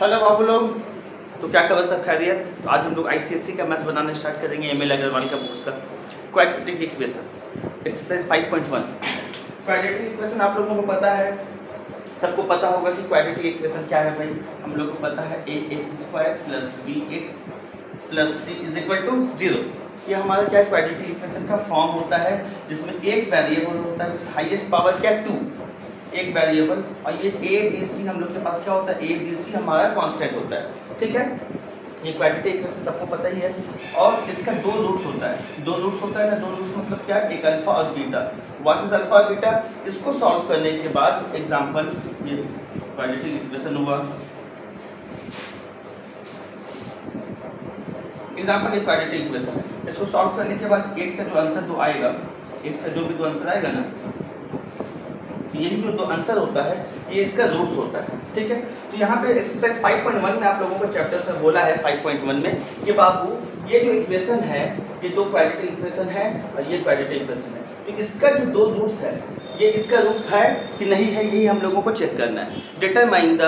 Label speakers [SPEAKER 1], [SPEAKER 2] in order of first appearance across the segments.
[SPEAKER 1] Hello बाबू लोग, तो क्या खबर, सब खैरियत। तो आज हम लोग आईसीएससी का मैथ्स बनाना स्टार्ट करेंगे एमएल अग्रवाल का बुक्स का quadratic equation exercise 5.1। Quadratic equation आप लोगों को पता है, सबको पता होगा कि क्वाड्रेटिक इक्वेशन क्या है भाई। हम लोग को पता है ax² + bx + c = 0। ये हमारा क्या क्वाड्रेटिक इक्वेशन का फॉर्म होता है जिसमें एक वेरिएबल होता है, हाईएस्ट पावर क्या 2, एक वेरिएबल, और ये ए बी सी हम लोग के पास क्या होता है, ए बी सी हमारा कांस्टेंट होता है। ठीक है, ये क्वाड्रेटिक इक्वेशन सबको पता ही है। और इसका दो रूट्स होता है, दो रूट्स होता है ना, दो रूट्स मतलब क्या, एक अल्फा और बीटा। व्हाट इज अल्फा और बीटा, इसको सॉल्व करने के बाद एग्जांपल ये क्वाड्रेटिक इक्वेशन हुआ, एग्जांपल ये क्वाड्रेटिक इक्वेशन, इसको सॉल्व करने के बाद x का जो आंसर दो आएगा, x का जो भी दो आंसर आएगा ना, यही जो दो आंसर होता है ये इसका रूट्स होता है। ठीक है, तो यहाँ पे एक्सरसाइज 5.1 में आप लोगों को चैप्टर में बोला है 5.1 में कि बाबू ये जो इक्वेशन है, ये दो क्वाड्रेटिक इक्वेशन है और ये क्वाड्रेटिक इक्वेशन है, तो इसका जो दो रूट्स है, ये इसका रूट्स है कि नहीं है, यही हम लोगों को चेक करना है। डिटरमाइन द,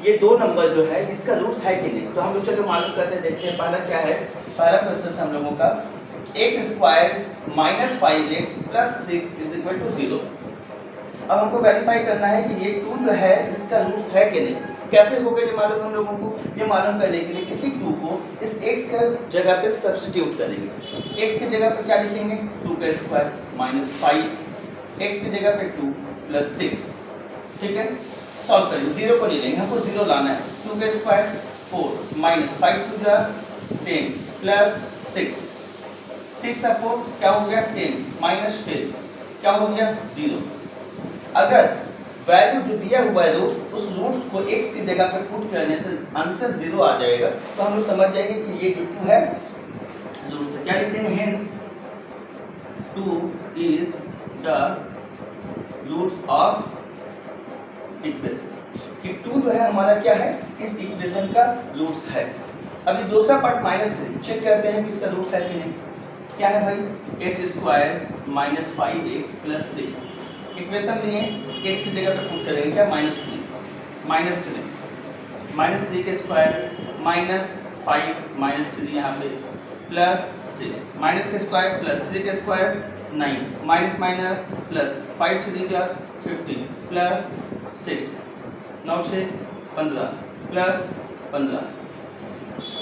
[SPEAKER 1] ये दो नंबर जो है इसका रूट्स है कि नहीं। तो हम लोग चलो मालूम करते हैं, देखते हैं पहला क्या है। पहला क्वेश्चन हम लोगों का x² - 5x + 6 = 0। अब हमको वेरीफाई करना है कि ये 2 जो है इसका रूट्स है कि नहीं। कैसे होगा ये मालूम हम लोगों को, ये मालूम करने के लिए इसी 2 को इस x का जगह पे सब्स्टिट्यूट करेंगे। x की जगह पे क्या लिखेंगे, 2² - 5, x की जगह पे 2 + 6। ठीक है, सॉल्व करेंगे, 0 को नहीं लेंगे, हमको 0 लाना है। 2² - 4 - 5 × 10 + 6, 6 × 4 क्या हो गया 10 - 10 क्या हो गया 0। अगर वैल्यू जो दिया हुआ है रूट्स, उस रूट्स को x की जगह पर पुट करने से आंसर 0 आ जाएगा, तो हम लोग समझ जाएंगे कि ये जो 2 है रूट्स है। क्या लिखते हैं, hence 2 is the roots of equation, कि 2 जो है हमारा क्या है, इस इक्वेशन का रूट्स है। अब ये दूसरा पार्ट -3 चेक करते हैं कि इसका रूट्स है कि नहीं। क्या है भाई, x² - 5x + 6, इक्वेशन लिए x की जगह पे पुट करेंगे क्या, -3 -3 के स्क्वायर -5 -3 यहाँ पे +6, माइनस के स्क्वायर +3 के स्क्वायर 9, माइनस माइनस प्लस 5 3 जा 15 +6, 9 6 15 +15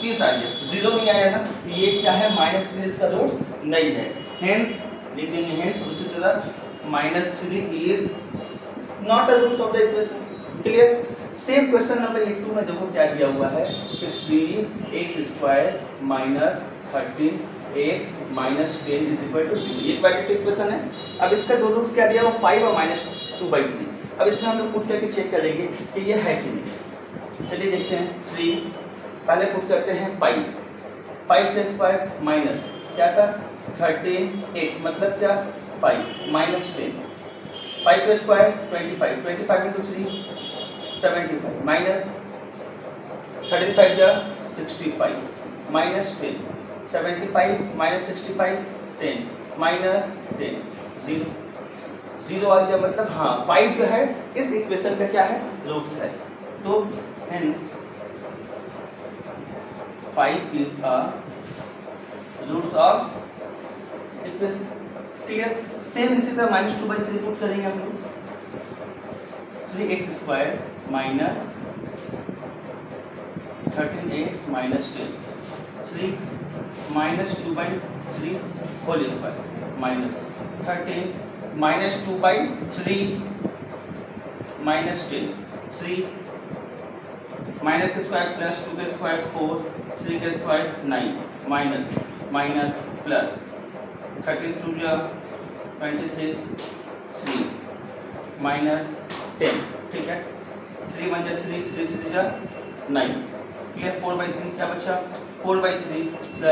[SPEAKER 1] 30 आ गया, 0 नहीं आया ना, ये क्या है, -3 इसका रूट्स नहीं है। हेंस लिख देंगे, हेंस उसी तरह -3 is not a root of the equation। Clear. Same question number 2 में देखो क्या दिया हुआ है कि 3x² - 13x - 10 = 0। ये क्वाड्रेटिक इक्वेशन है। अब इसका दो रूट क्या दिया हुआ, 5 और -2/3। अब इसमें हम लोग पुट करके चेक करेंगे कि ये है कि नहीं। चलिए देखते हैं, 3 पहले पुट करते हैं 5 के स्क्वायर माइनस क्या था 13x मतलब क्या 5 -10, 5 के स्क्वायर 25 × 3 75 माइनस 35 जा 65 -10, 75 - 65 10 -10 0 आ गया, मतलब हाँ 5 जो है इस इक्वेशन का क्या है, रूट्स है। तो hence 5 is a roots of equation. Clear. Same इसी तरह -2/3 पुट करेंगे हम लोग, 3x² - 13x - 10 3 -2/3 whole square -13 -2/3 -10 3 minus के स्क्वायर प्लस 2 के स्क्वायर 4 3 के स्क्वायर 9 माइनस माइनस प्लस 13 2 जा 26 3 -10। ठीक है, 3 1 जा 3 3 3 जा 9। क्लियर। 4/3 क्या बचा, 4/3 +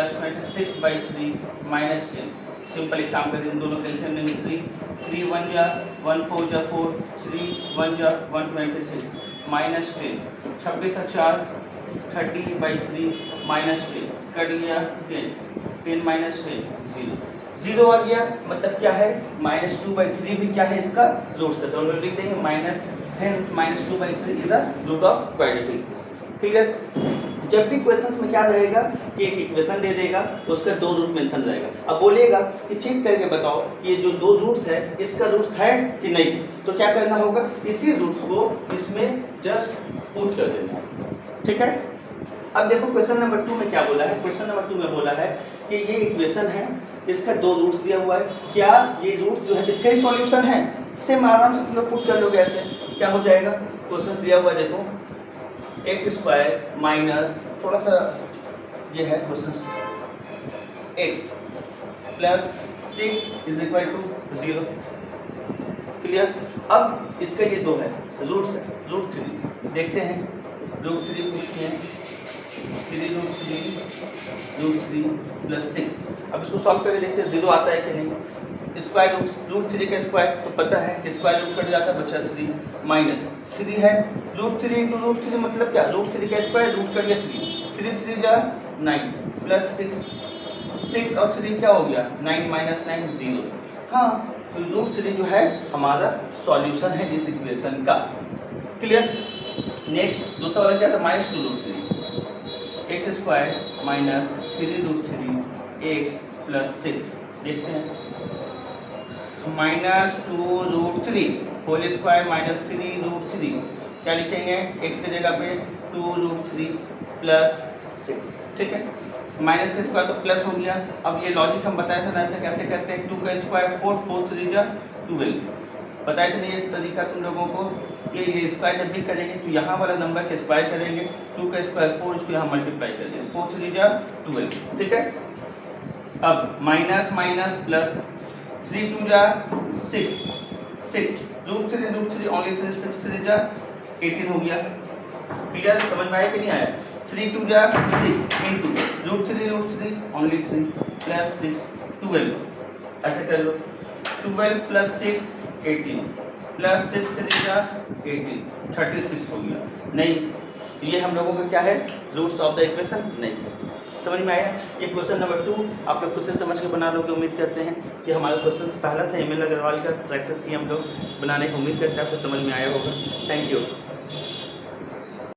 [SPEAKER 1] 26/3 -10। सिंपल एक काम करें, दोनों कैल्शियम लेंगे, 3 1 जा 1 4 जा 4 3 1 जा 126 -10, 26 और 4 30/3 -10 कट गया 10 10 - 10 0 आ गया, मतलब क्या है -2/3 भी क्या है इसका रूट है, तो हम लोग लिख देंगे minus, hence -2/3 is a root of quadratic equation. Clear? जब भी क्वेश्चंस में क्या रहेगा कि एक इक्वेशन दे देगा तो उसका दो रूट मेंशन रहेगा। अब बोलेगा कि चेक करके बताओ ये जो दो रूट्स है इसका रूट्स है कि नहीं, तो क्या करना होगा, इसी रूट्स को इसमें जस्ट पुट कर देना। ठीक है? अब देखो क्वेश्चन नंबर 2 में क्या बोला है। क्वेश्चन नंबर 2 में बोला है कि ये इक्वेशन है, इसका दो रूट्स दिया हुआ है, क्या ये रूट्स जो है इसका ही सॉल्यूशन है? सेम आराम से तुम लोग पुट कर लोगे। ऐसे क्या हो जाएगा, क्वेश्चन दिया हुआ है देखो एक्स स्क्वायर माइनस थोड़ा सा ये है question x plus 6 is equal to 0। Clear? अब इसका ये दो है रूट्स है, रूट 3 देखते हैं, रूट 3 कुछ किए हैं 3 रूट 3 प्लस 6। अब इसको सॉल्व करके देखते हैं 0 आता है कि नहीं। स्क्वायर रूट 3 का स्क्वायर तो पता है कि स्क्वायर रूट कट जाता है, बचा 3 माइनस 3 है रूट 3 इंटू रूट 3 मतलब क्या, रूट 3 का स्क्वायर रूट कट गया 3 3 जा 9 प्लस 6 और 3 क्या हो गया 9 माइनस 9 0। हाँ, तो रूट 3 जो है हमारा सॉल्यूशन है इस इक्वेशन का। क्लियर? नेक्स्ट दूसरा वाला क्या था, minus 2 root 3 x square minus 3 root 3 x plus 6। देखते हैं minus 2 root 3 whole square minus 3 root 3 क्या लिखेंगे, एक्स की जगह पे 2 रूट 3 प्लस 6। ठीक है, माइनस का स्क्वायर तो प्लस हो गया। अब ये लॉजिक हम बताए थे ना, ऐसे कैसे करते हैं, 2 का स्क्वायर 4 4 3 जा 12। बताए थे ना ये तरीका तुम लोगों को, ये स्क्वायर जब भी करेंगे तो यहाँ वाला नंबर के स्क्वायर करेंगे, 2 का स्क्वायर 4 इसको यहाँ मल्टीप्लाई कर देंगे 4 3 जा 12। ठीक है, अब माइनस माइनस प्लस 3 2 जा 6 रूट 3 ओनली 3 6 3 जा 18 हो गया। क्लियर? समझ में आया कि नहीं आया? 3 2 जा 6 इंटू रूट 3 ओनली 3 प्लस 6 12। ऐसे कर लो 12 प्लस 6 18 प्लस 6 3 जा 18 36 हो गया। नहीं, ये हम लोगों का क्या है, रूट्स ऑफ द इक्वेशन नहीं। समझ में आया? ये क्वेश्चन नंबर 2 आप लोग खुद से समझ के बना लोगे। उम्मीद करते हैं कि हमारा क्वेश्चन पहला था एमएल अग्रवाल का, प्रैक्टिस की हम लोग बनाने की उम्मीद करते हैं आपको समझ में आया होगा। Thank you.